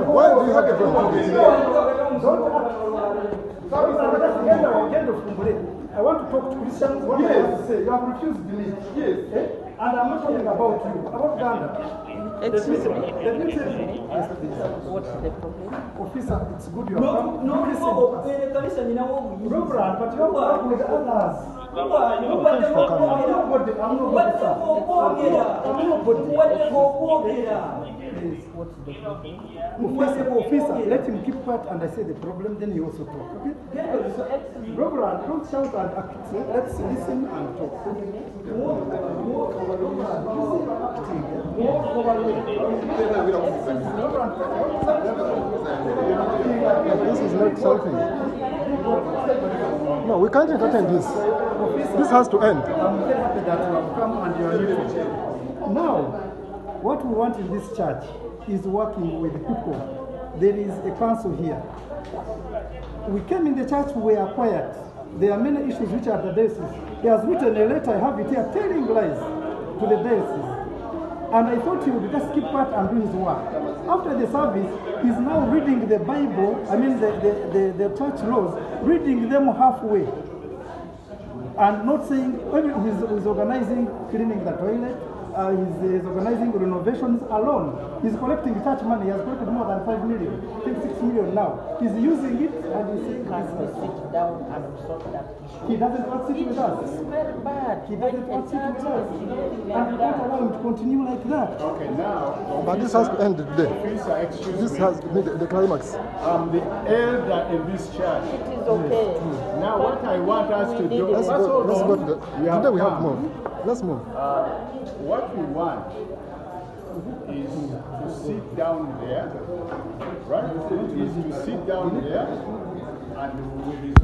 Why do you have to go? I want to talk to Christians. What I want to say, you have refused belief. Yes. And I'm not talking about you. About Ghana. Excuse me. Let me tell you. Yes, please. What's the problem? Officer, it's good you have come. No, Reverend, but you have to work with others. I'm nobody, Officer, let him keep quiet and I say the problem, then you also talk. Okay? Reverend, don't shout and act. Let's listen and talk. This is not something. No, we can't entertain this. This has to end. I'm very happy that you have come and you are neutral. Now, what we want in this church is working with people. There is a council here. We came in the church, we were quiet. There are many issues which are the diocese. He has written a letter, I have it here, telling lies to the diocese. And I thought he would just keep quiet and do his work. After the service, he's now reading the Bible, the church laws, reading them halfway. And not saying, he's organizing cleaning the toilet, he's organizing renovations alone. He's collecting church money. He has collected more than 5 million, I think 6 million now. He's using it and he's saying, Can we sit down and solve that issue? he doesn't want to sit with us. It's very bad. He doesn't want to sit with us. And we can't allow him to continue like that. Okay, now. But this has to end today. Officer, excuse This me. has to be the climax. I'm the elder in this church. It is okay. Now, what I want us to do. Let's go to the. Today we have come. more. Let's move. What we want is to sit down there, right? Is to sit down there and we will resolve.